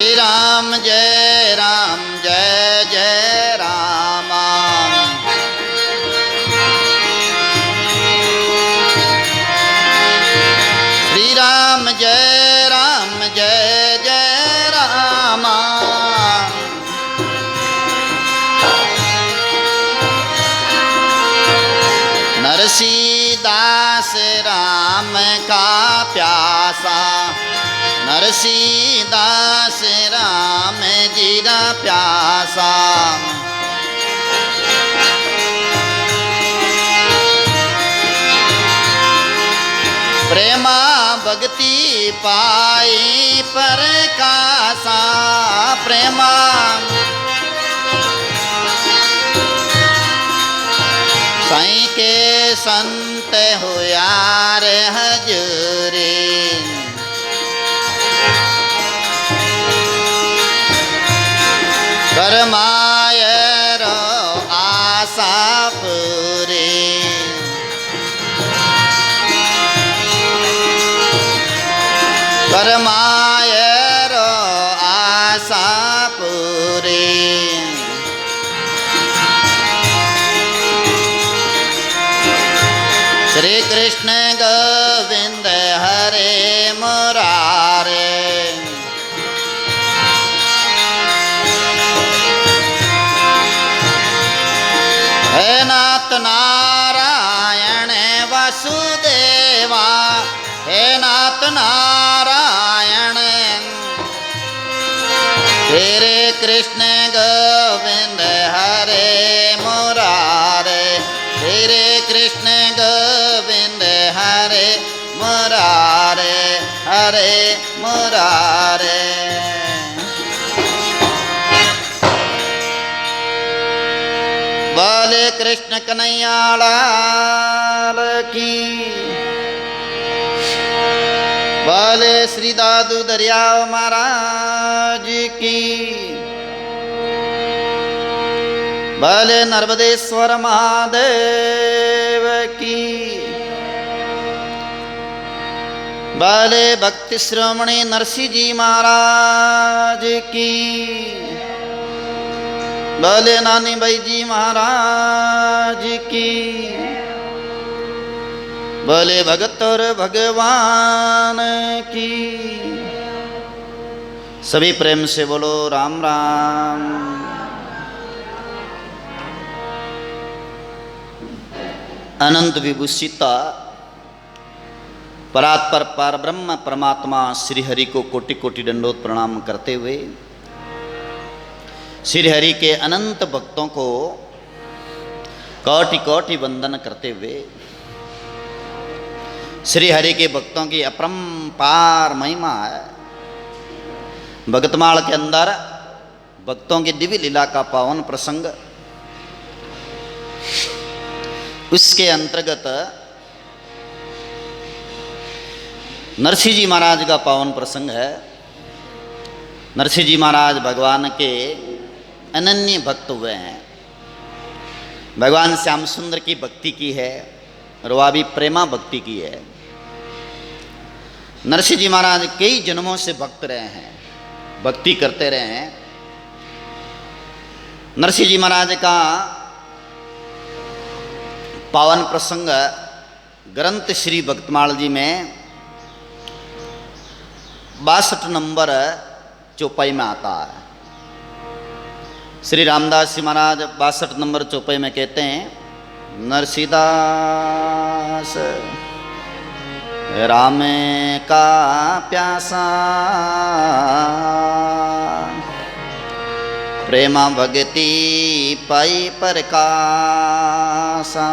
श्री राम जय जय राम। श्री राम जय जय राम। नरसीदास राम का प्यासा, नरसीदास राम जी का प्यासा। प्रेमा भक्ति पाई परकासा, प्रेमा साईं के संत हो यार हजूरी। करमाय रो आशा पूरी, करमाय रो आशा पूरी। श्री कृष्ण गोविंद हरे मुरारे, हे नाथ नारायण वसुदेवा, हे नाथ नारायण। तेरे कृष्ण गोविंद हरे मुरारे, तेरे कृष्ण गोविंद हरे मुरारे, हरे मुरारे। बोले कृष्ण कन्हैया लाल की, बोले श्री दादू दरियाव महाराज की, बोले नर्मदेश्वर महादेव की, बोले भक्ति श्रोमणी नरसिंह जी महाराज की, बोले नानी भाई जी महाराज की, बोले भगत और भगवान की। सभी प्रेम से बोलो राम राम। अनंत विभूषिता परात्पर पार ब्रह्म परमात्मा श्री हरि को कोटि कोटि दंडोत प्रणाम करते हुए, श्री हरि के अनंत भक्तों को कोटि कोटि वंदन करते हुए, श्री हरि के भक्तों की अपरंपार महिमा है। भगतमाल के अंदर भक्तों की दिव्य लीला का पावन प्रसंग, उसके अंतर्गत नरसिंह जी महाराज का पावन प्रसंग है। नरसिंह जी महाराज भगवान के अनन्य भक्त हुए हैं। भगवान श्याम सुंदर की भक्ति की है और वह भी प्रेमा भक्ति की है। नरसिंह जी महाराज कई जन्मों से भक्त रहे हैं, भक्ति करते रहे हैं। नरसिंह जी महाराज का पावन प्रसंग ग्रंथ श्री भक्तमाल जी में 62 नंबर चौपाई में आता है। श्री रामदास जी महाराज 62 नंबर चौपाई में कहते हैं, नरसिंहदास राम का प्यासा, प्रेमा भगति पाई परकासा।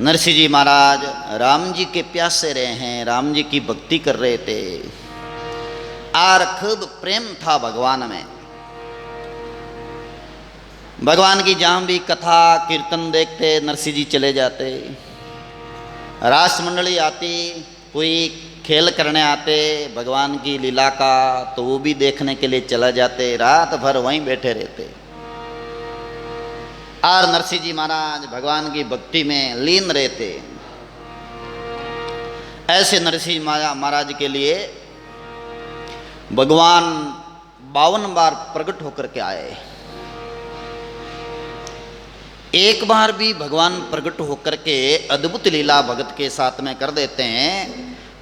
नरसिंह जी महाराज राम जी के प्यासे रहे हैं, राम जी की भक्ति कर रहे थे और खूब प्रेम था भगवान में। भगवान की जहाँ भी कथा कीर्तन देखते नरसिंह जी चले जाते, रास मंडली आती, कोई खेल करने आते भगवान की लीला का, तो वो भी देखने के लिए चला जाते, रात भर वहीं बैठे रहते। और नरसिंह जी महाराज भगवान की भक्ति में लीन रहते। ऐसे नरसिंह महाराज के लिए भगवान 52 बार प्रकट होकर के आए। एक बार भी भगवान प्रकट होकर के अद्भुत लीला भगत के साथ में कर देते हैं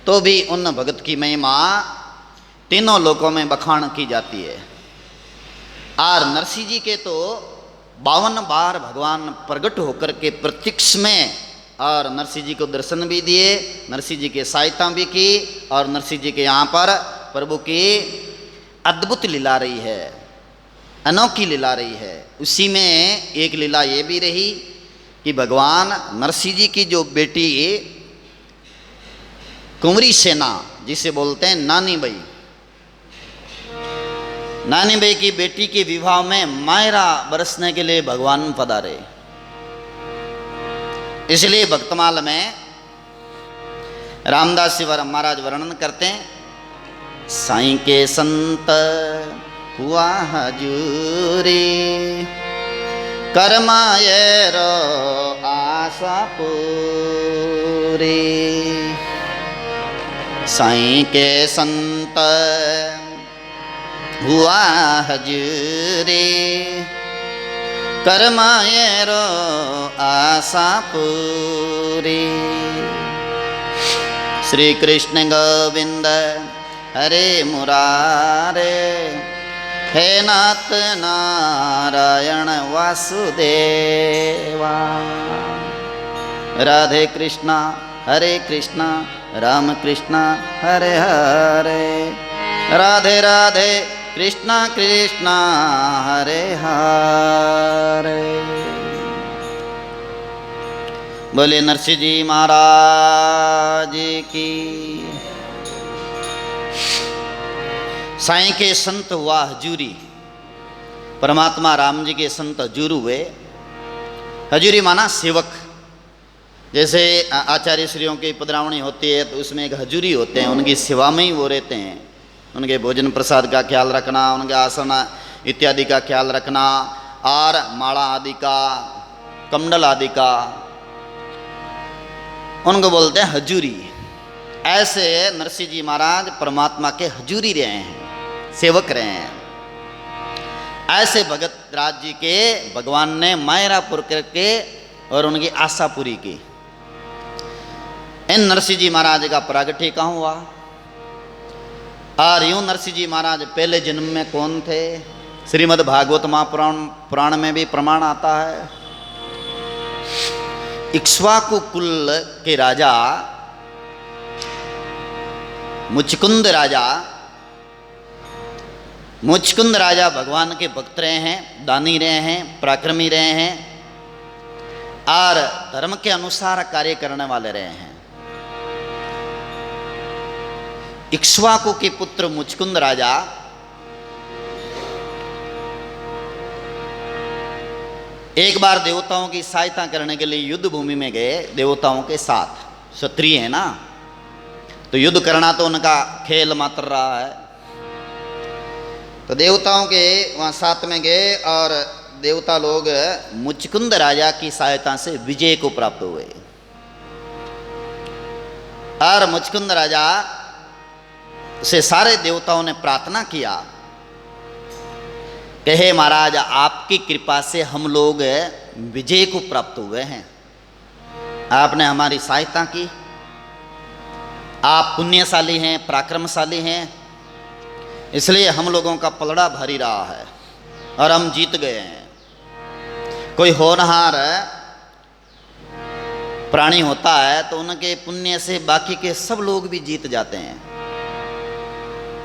तो भी उन भगत की महिमा तीनों लोकों में बखान की जाती है। और नरसिंह जी के तो 52 बार भगवान प्रकट होकर के प्रत्यक्ष में और नरसिंह जी को दर्शन भी दिए, नरसिंह जी की सहायता भी की और नरसिंह जी के यहाँ पर प्रभु की अद्भुत लीला रही है, अनोखी लीला रही है। उसी में एक लीला ये भी रही कि भगवान नरसिंह जी की जो बेटी कुंवरी सेना जिसे बोलते हैं नानी बाई, नानी बाई की बेटी के विवाह में मायरा बरसने के लिए भगवान पधारे। इसलिए भक्तमाल में रामदास जी महाराज वर्णन करते हैं, साईं के संत हुआ हजूरी करमाए रो आशा पूरी। साईं के संत हुआ हजूरी करमाए रो आशा पूरी। श्री कृष्ण गोविंद हरे मुरारे हे नाथ नारायण वासुदेवा। राधे कृष्णा हरे कृष्णा राम कृष्णा हरे हरे, राधे राधे कृष्णा कृष्णा हरे हरे। बोले नरसिंह जी महाराज की। साईं के संत हुआ हजूरी, परमात्मा राम जी के संत हजूर हुए। हजूरी माना सेवक। जैसे आचार्य श्रियों की पधरावणी होती है तो उसमें एक हजूरी होते हैं, उनकी सेवा में ही वो रहते हैं। उनके भोजन प्रसाद का ख्याल रखना, उनके आसन इत्यादि का ख्याल रखना और माला आदि का, कमंडल आदि का, उनको बोलते हैं हजूरी। ऐसे नरसिंह जी महाराज परमात्मा के हजूरी रहे हैं, सेवक रहे हैं। ऐसे भगत राज जी के भगवान ने मायरा पुर करके और उनकी आशा पूरी की। इन नरसिंह जी महाराज का प्रागट्य कहाँ हुआ और यूं नरसिंह जी महाराज पहले जन्म में कौन थे? श्रीमद् भागवत महापुराण में भी प्रमाण आता है। इक्ष्वाकु कुल के राजा मुचकुंद राजा भगवान के भक्त रहे हैं, दानी रहे हैं, पराक्रमी रहे हैं और धर्म के अनुसार कार्य करने वाले रहे हैं। इक्ष्वाकु के पुत्र मुचकुंद राजा एक बार देवताओं की सहायता करने के लिए युद्ध भूमि में गए। देवताओं के साथ, क्षत्रिय है ना, तो युद्ध करना तो उनका खेल मात्र रहा है। तो देवताओं के वहाँ साथ में गए और देवता लोग मुचकुंद राजा की सहायता से विजय को प्राप्त हुए। और मुचकुंद राजा से सारे देवताओं ने प्रार्थना किया कि हे महाराज, आपकी कृपा से हम लोग विजय को प्राप्त हुए हैं, आपने हमारी सहायता की, आप पुण्यशाली हैं, पराक्रमशाली हैं, इसलिए हम लोगों का पलड़ा भारी रहा है और हम जीत गए हैं। कोई होनहार प्राणी होता है तो उनके पुण्य से बाकी के सब लोग भी जीत जाते हैं।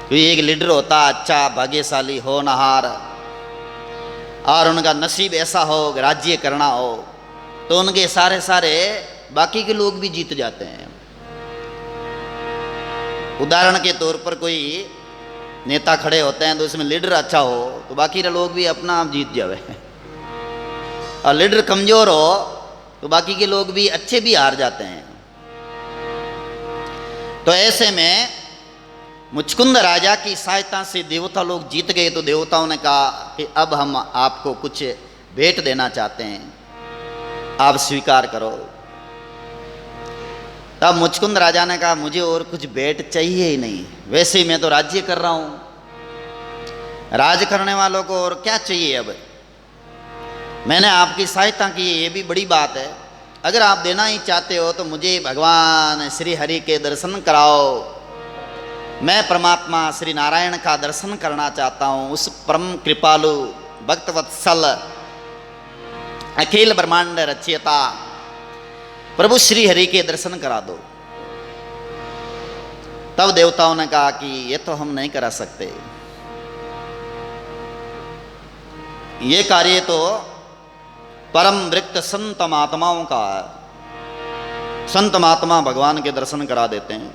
कोई एक लीडर होता अच्छा, भाग्यशाली, होनहार और उनका नसीब ऐसा हो राज्य करना हो तो उनके सारे बाकी के लोग भी जीत जाते हैं। उदाहरण के तौर पर कोई नेता खड़े होते हैं तो उसमें लीडर अच्छा हो तो बाकी लोग भी अपना आप जीत जावे, और लीडर कमजोर हो तो बाकी के लोग भी अच्छे भी हार जाते हैं। तो ऐसे में मुचकुंद राजा की सहायता से देवता लोग जीत गए। तो देवताओं ने कहा कि अब हम आपको कुछ भेंट देना चाहते हैं, आप स्वीकार करो। तब मुचकुंद राजा ने कहा मुझे और कुछ भेंट चाहिए ही नहीं, वैसे ही मैं तो राज्य कर रहा हूँ, राज करने वालों को और क्या चाहिए। अब मैंने आपकी सहायता की, ये भी बड़ी बात है। अगर आप देना ही चाहते हो तो मुझे भगवान श्री हरि के दर्शन कराओ। मैं परमात्मा श्री नारायण का दर्शन करना चाहता हूँ। उस परम कृपालु भक्तवत्सल अखिल ब्रह्मांड रचयिता प्रभु श्री हरि के दर्शन करा दो। तब देवताओं ने कहा कि ये तो हम नहीं करा सकते, ये कार्य तो परम वृक्त संत महात्माओं का है। संत महात्मा भगवान के दर्शन करा देते हैं।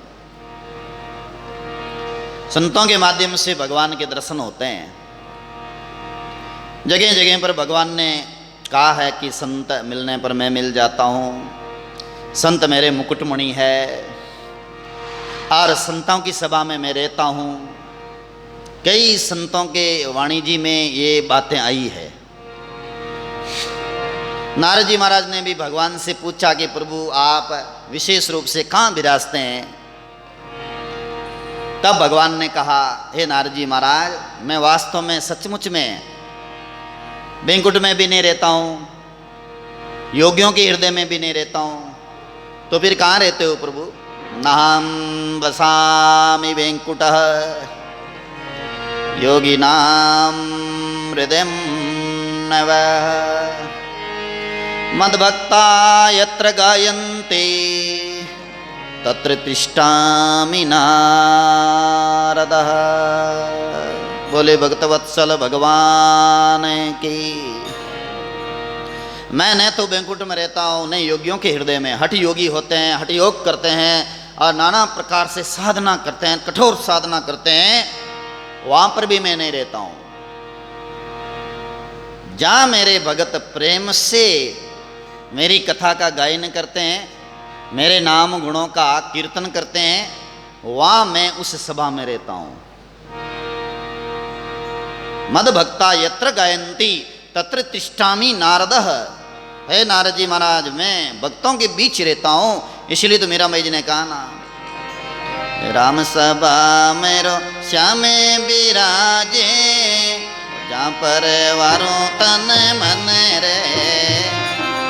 संतों के माध्यम से भगवान के दर्शन होते हैं। जगह जगह पर भगवान ने कहा है कि संत मिलने पर मैं मिल जाता हूँ, संत मेरे मुकुटमणि है, और संतों की सभा में मैं रहता हूँ। कई संतों के वाणी जी में ये बातें आई है। नारद जी महाराज ने भी भगवान से पूछा कि प्रभु आप विशेष रूप से कहाँ विराजते हैं। तब भगवान ने कहा, हे नारद जी महाराज, मैं वास्तव में सचमुच में बैंकुट में भी नहीं रहता हूँ, योगियों के हृदय में भी नहीं रहता हूँ। तो फिर कहाँ रहते हो प्रभु। नाहं वसामि वेंकुटः योगिनां हृदयं नव मद्भक्ता यत्र गायन्ते तत्र तिष्ठामि नारदः। बोले भक्तवत्सल भगवान की। मैं न तो बैंकुट में रहता हूँ, न योगियों के हृदय में। हठ योगी होते हैं, हठ योग करते हैं और नाना प्रकार से साधना करते हैं, कठोर साधना करते हैं, वहां पर भी मैं नहीं रहता हूँ। जहाँ मेरे भगत प्रेम से मेरी कथा का गायन करते हैं, मेरे नाम गुणों का कीर्तन करते हैं, वहाँ मैं उस सभा में रहता हूँ। मद भक्ता यत्र गायन्ति तत्र तिष्ठामि नारदः। हे नारद जी महाराज, मैं भक्तों के बीच रहता हूँ, इसलिए तो मेरा मैज ने कहा ना, राम सभा मेरो श्यामे बिराजे, जहाँ पर वारो तन मन रे।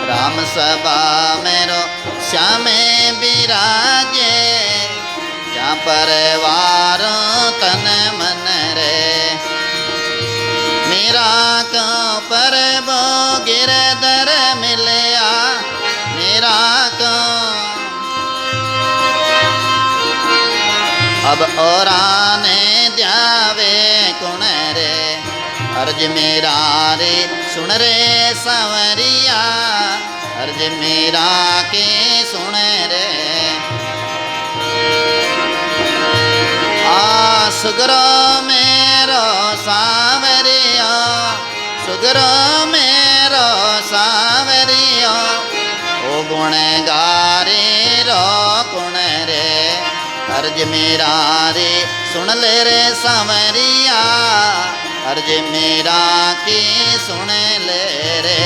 राम सभा मेरो श्यामे बिराजे, जहाँ पर वारो तन मन रे। मेरा क्यों पर वो गिरधर मिलया, मेरा क्यों अब और आने द्यावे कुण रे। अर्ज मेरा रे सुन रे संवरिया, अर्ज मेरा के सुन रे। सुगरो मेरो सांवरिया, सुगरो मेरो सांवरिया, ओ गुण गारे रो कुण रे। अर्ज मेरा रे सुन ले रे सांवरिया, अर्ज मेरा की सुन ले रे।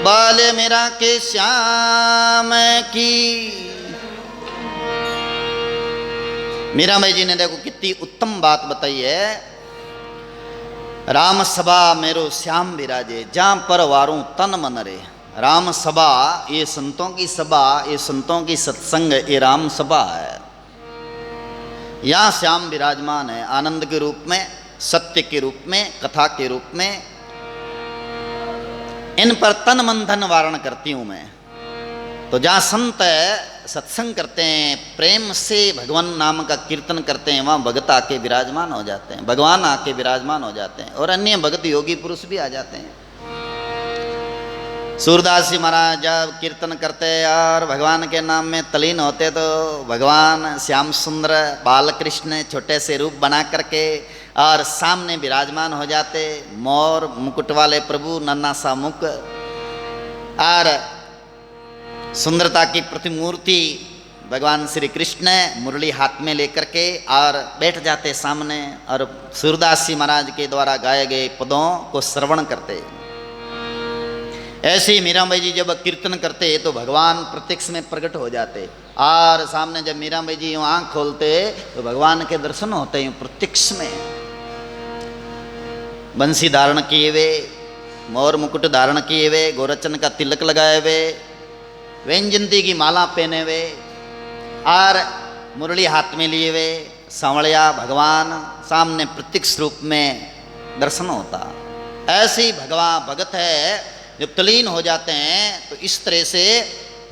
बाल मेरा के श्याम की। मीराबाई जी ने देखो कितनी उत्तम बात बताई है। राम सभा मेरो श्याम विराजे, जहाँ पर वारूं तन मन रे। राम सभा, ये संतों की सभा, ये संतों की सत्संग, ये राम सभा है। यहाँ श्याम विराजमान है, आनंद के रूप में, सत्य के रूप में, कथा के रूप में। इन पर तन मन धन वारण करती हूँ मैं। तो जहाँ संत सत्संग करते हैं, प्रेम से भगवान नाम का कीर्तन करते हैं, वहाँ भगत आके विराजमान हो जाते हैं, भगवान आके विराजमान हो जाते हैं, और अन्य भगत योगी पुरुष भी आ जाते हैं। सूरदास जी महाराज जब कीर्तन करते और भगवान के नाम में तलीन होते, तो भगवान श्याम सुंदर बालकृष्ण छोटे से रूप बना करके और सामने विराजमान हो जाते। मोर मुकुट वाले प्रभु, नन्हा सा मुख और सुंदरता की प्रतिमूर्ति भगवान श्री कृष्ण मुरली हाथ में लेकर के और बैठ जाते सामने, और सूरदास जी महाराज के द्वारा गाए गए पदों को श्रवण करते। ऐसे ही मीराबाई जी जब कीर्तन करते तो भगवान प्रत्यक्ष में प्रकट हो जाते, और सामने जब मीराबाई जी यूँ आँख खोलते तो भगवान के दर्शन होते यूँ प्रत्यक्ष में। बंसी धारण किए हुए, मोर मुकुट धारण किए हुए, गोरचन का तिलक लगाए हुए, व्यंजंती की माला पहने हुए और मुरली हाथ में लिए हुए सांवलिया भगवान सामने प्रत्यक्ष रूप में दर्शन होता। ऐसे ही भगवान भगत है जब तलीन हो जाते हैं तो इस तरह से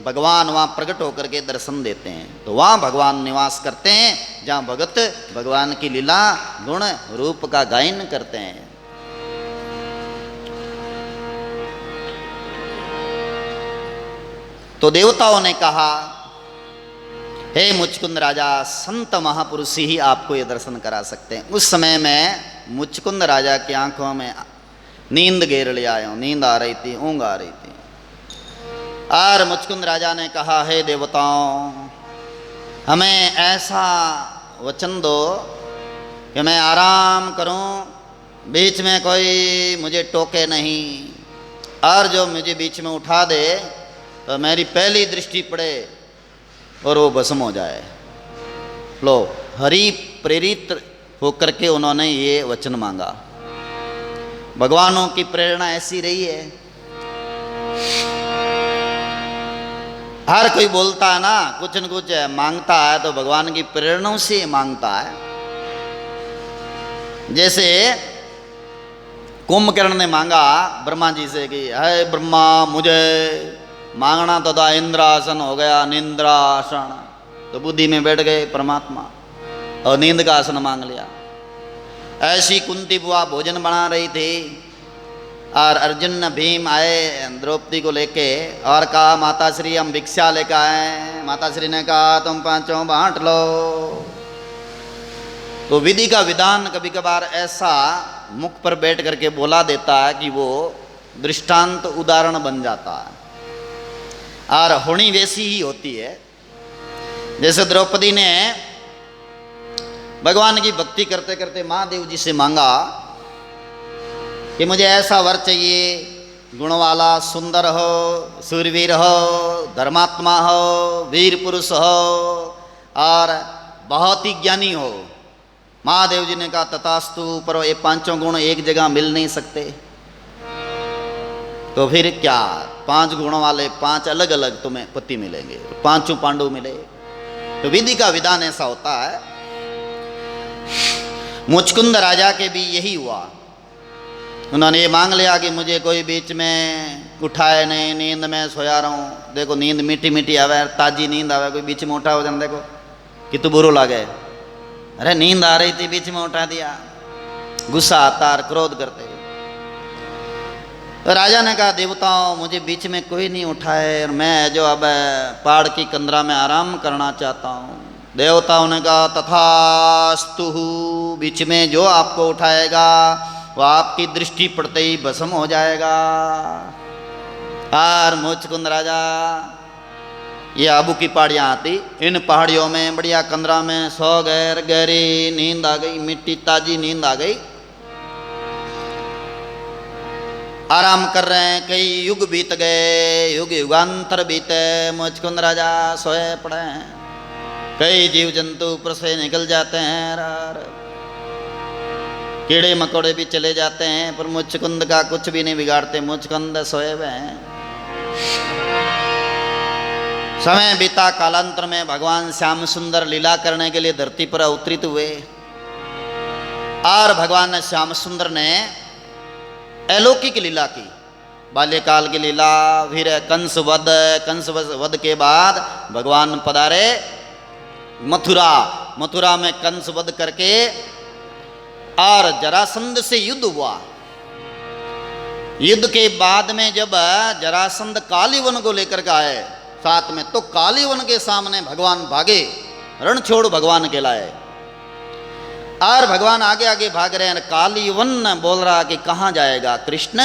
भगवान वहाँ प्रकट होकर के दर्शन देते हैं। तो वहाँ भगवान निवास करते हैं जहाँ भगत भगवान की लीला गुण रूप का गायन करते हैं। तो देवताओं ने कहा, हे मुचकुंद राजा, संत महापुरुष ही आपको ये दर्शन करा सकते हैं। उस समय में मुचकुंद राजा की आंखों में नींद घेर ले आया, नींद आ रही थी, ऊँघ आ रही थी। और मुचकुंद राजा ने कहा, हे देवताओं, हमें ऐसा वचन दो कि मैं आराम करूं, बीच में कोई मुझे टोके नहीं, और जो मुझे बीच में उठा दे तो मेरी पहली दृष्टि पड़े और वो भस्म हो जाए। लो, हरि प्रेरित होकर के उन्होंने ये वचन मांगा। भगवानों की प्रेरणा ऐसी रही है, हर कोई बोलता है ना, कुछ न कुछ मांगता है तो भगवान की प्रेरणा से मांगता है। जैसे कुंभकर्ण ने मांगा ब्रह्मा जी से कि हे ब्रह्मा, मुझे मांगना तो था इंद्रासन, हो गया निंद्रासन। तो बुद्धि में बैठ गए परमात्मा और नींद का आसन मांग लिया। ऐसी कुंती बुआ भोजन बना रही थी और अर्जुन भीम आए द्रौपदी को लेके और कहा, माता श्री हम भिक्षा लेकर आए। माता श्री ने कहा, तुम पांचों बांट लो। तो विधि का विधान कभी कभार ऐसा मुख पर बैठ करके बोला देता है कि वो दृष्टांत उदाहरण बन जाता है, और होनी वैसी ही होती है। जैसे द्रौपदी ने भगवान की भक्ति करते करते महादेव जी से मांगा कि मुझे ऐसा वर चाहिए, गुण वाला, सुंदर हो, सूरवीर हो, धर्मात्मा हो, वीर पुरुष हो और बहुत ही ज्ञानी हो। महादेव जी ने कहा, तथास्तु, पर ये पांचों गुण एक जगह मिल नहीं सकते। तो फिर क्या, 5 गुणों वाले 5 अलग अलग तुम्हें पति मिलेंगे, 5 पांडु मिले। तो विधि का विधान ऐसा होता है। मुचकुंद राजा के भी यही हुआ। उन्होंने ये मांग लिया कि मुझे कोई बीच में उठाए नहीं, नींद में सोया रहा हूँ। देखो नींद मीठी मीठी आवे, ताजी नींद आवे, कोई बीच में उठा हो जाए, देखो कितु बुरो लागे। अरे नींद आ रही थी, बीच में उठा दिया, गुस्सा आता और क्रोध करते। तो राजा ने कहा, देवताओं, मुझे बीच में कोई नहीं उठाए और मैं जो अब पहाड़ की कंदरा में आराम करना चाहता हूँ। देवताओं ने कहा, तथास्तु, बीच में जो आपको उठाएगा वह आपकी दृष्टि पड़ते ही भस्म हो जाएगा। और मुचकुंद राजा, ये आबू की पहाड़ियाँ आती, इन पहाड़ियों में बढ़िया कंदरा में सो गए, गहरी नींद आ गई, मिट्टी ताजी नींद आ गई, आराम कर रहे हैं। कई युग बीत गए, युग युगांतर बीते, मुचकुंद राजा सोए पड़े हैं। कई जीव जंतु ऊपर से निकल जाते हैं और कीड़े मकोड़े भी चले जाते हैं, पर मुचकुंद का कुछ भी नहीं बिगाड़ते। मुचकुंद सोए हुए हैं। समय बीता, कालांतर में भगवान श्याम सुंदर लीला करने के लिए धरती पर अवतरित हुए, और भगवान श्याम सुंदर ने अलौकिक लीला की। बाल्यकाल की लीला, फिर कंस वध के बाद भगवान पधारे मथुरा। मथुरा में कंस वध करके और जरासंध से युद्ध हुआ। युद्ध के बाद में जब जरासंध कालीवन को लेकर के आए साथ में, तो कालीवन के सामने भगवान भागे, रण छोड़ भगवान कहलाए। और भगवान आगे आगे भाग रहे हैं। कालीवन बोल रहा कि कहाँ जाएगा कृष्ण,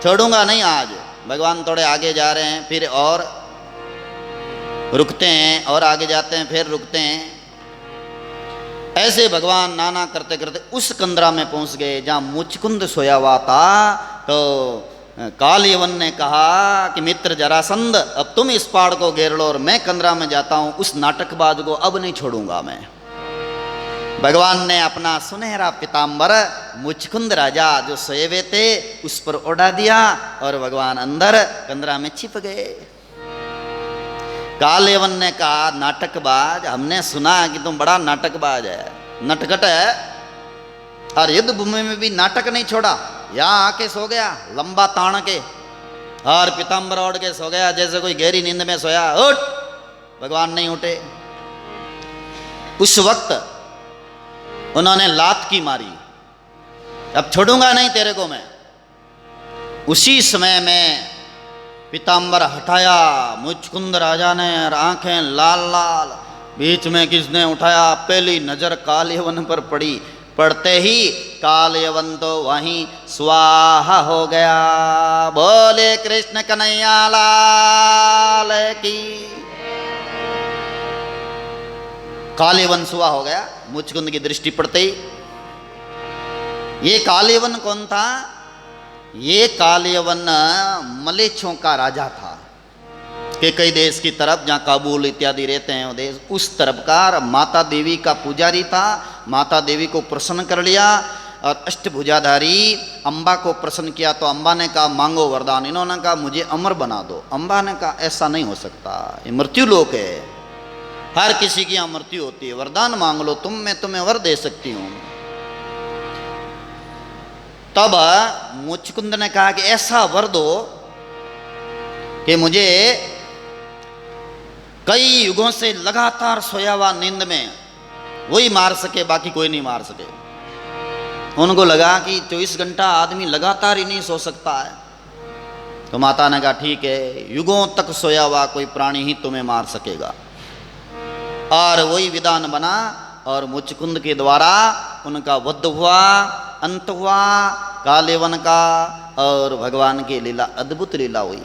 छोड़ूंगा नहीं आज। भगवान थोड़े आगे जा रहे हैं, फिर और रुकते हैं, और आगे जाते हैं, फिर रुकते हैं। ऐसे भगवान नाना करते करते उस कंदरा में पहुंच गए जहाँ मुचकुंद सोया हुआ था। तो काल यवन ने कहा कि मित्र जरासंध, अब तुम इस पहाड़ को घेर लो और मैं कंदरा में जाता हूं, उस नाटकबाज को अब नहीं छोड़ूंगा मैं। भगवान ने अपना सुनहरा पिताम्बर मुचकुंद राजा जो सोए हुए थे उस पर उड़ा दिया और भगवान अंदर कंदरा में छिप गए। काल यवन ने कहा, नाटकबाज, हमने सुना कि तुम बड़ा नाटकबाज है, नटखट है, और युद्ध भूमि में भी नाटक नहीं छोड़ा, यहाँ आके सो गया लंबा तान के और पिताम्बर ओढ़ के सो गया जैसे कोई गहरी नींद में सोया। उठ! भगवान नहीं उठे। उस वक्त उन्होंने लात की मारी, अब छोड़ूंगा नहीं तेरे को मैं। उसी समय में पिताम्बर हटाया मुचकुंद राजा ने, और आंखें लाल लाल, बीच में किसने उठाया, पहली नजर काल यवन पर पड़ी। पड़ते ही काल यवन तो वहीं स्वाहा हो गया। बोले कृष्ण कन्हैया लाल की। काल यवन सुहा हो गया मुचकुंद की दृष्टि पड़ते ही। ये काल यवन कौन था? ये काल यवन मलेच्छों का राजा था कि कई देश की तरफ जहाँ काबुल इत्यादि रहते हैं वो देश, उस तरफ का माता देवी का पुजारी था। माता देवी को प्रसन्न कर लिया और अष्टभुजाधारी अम्बा को प्रसन्न किया तो अम्बा ने कहा मांगो वरदान। इन्होंने कहा मुझे अमर बना दो। अम्बा ने कहा ऐसा नहीं हो सकता, ये मृत्यु लोक है, हर किसी की यहाँ मृत्यु होती है, वरदान मांग लो तुम, मैं तुम्हें वर दे सकती हूँ। तब मुचकुंद ने कहा कि ऐसा वर दो कि मुझे कई युगों से लगातार सोया हुआ नींद में वही मार सके, बाकी कोई नहीं मार सके। उनको लगा कि 24 घंटा आदमी लगातार ही नहीं सो सकता है। तो माता ने कहा ठीक है, युगों तक सोया हुआ कोई प्राणी ही तुम्हें मार सकेगा। और वही विधान बना और मुचकुंद के द्वारा उनका वध हुआ, अंत हुआ काल यवन का, और भगवान की लीला अद्भुत लीला हुई।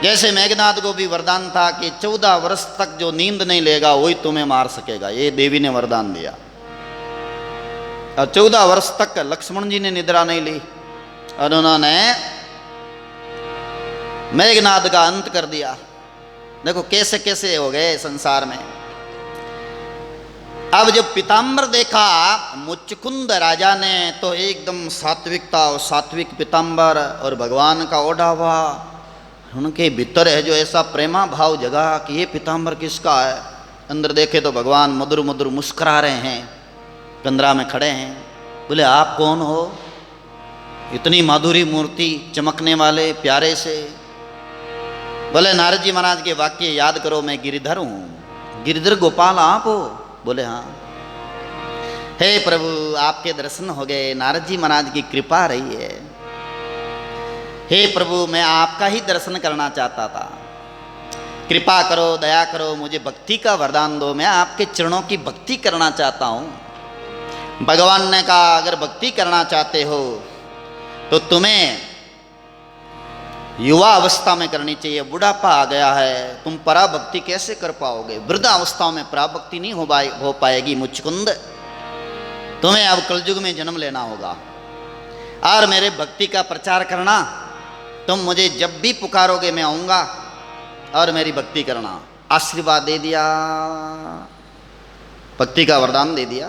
जैसे मेघनाथ को भी वरदान था कि 14 वर्ष तक जो नींद नहीं लेगा वही तुम्हें मार सकेगा, ये देवी ने वरदान दिया। और 14 वर्ष तक लक्ष्मण जी ने निद्रा नहीं ली और उन्होंने मेघनाथ का अंत कर दिया। देखो कैसे कैसे हो गए संसार में। अब जब पिताम्बर देखा मुचकुंद राजा ने तो एकदम सात्विकता और सात्विक पिताम्बर और भगवान का ओढ़ा हुआ, उनके भीतर है जो ऐसा प्रेमा भाव जगा कि ये पिताम्बर किसका है। अंदर देखे तो भगवान मधुर मधुर मुस्कुरा रहे हैं, कंदरा में खड़े हैं। बोले आप कौन हो? इतनी माधुरी मूर्ति, चमकने वाले प्यारे से। बोले नारद जी महाराज के वाक्य याद करो, मैं गिरिधर हूँ। गिरिधर गोपाल आप हो? बोले हाँ। हे प्रभु आपके दर्शन हो गए, नारद जी महाराज की कृपा रही है। हे प्रभु मैं आपका ही दर्शन करना चाहता था, कृपा करो, दया करो, मुझे भक्ति का वरदान दो, मैं आपके चरणों की भक्ति करना चाहता हूँ। भगवान ने कहा अगर भक्ति करना चाहते हो तो तुम्हें युवा अवस्था में करनी चाहिए, बुढ़ापा आ गया है, तुम पराभक्ति कैसे कर पाओगे? वृद्धावस्था में पराभक्ति नहीं हो पाएगी मुचकुंद, तुम्हें अब कलयुग में जन्म लेना होगा और मेरे भक्ति का प्रचार करना। तुम मुझे जब भी पुकारोगे मैं आऊँगा और मेरी भक्ति करना। आशीर्वाद दे दिया, भक्ति का वरदान दे दिया।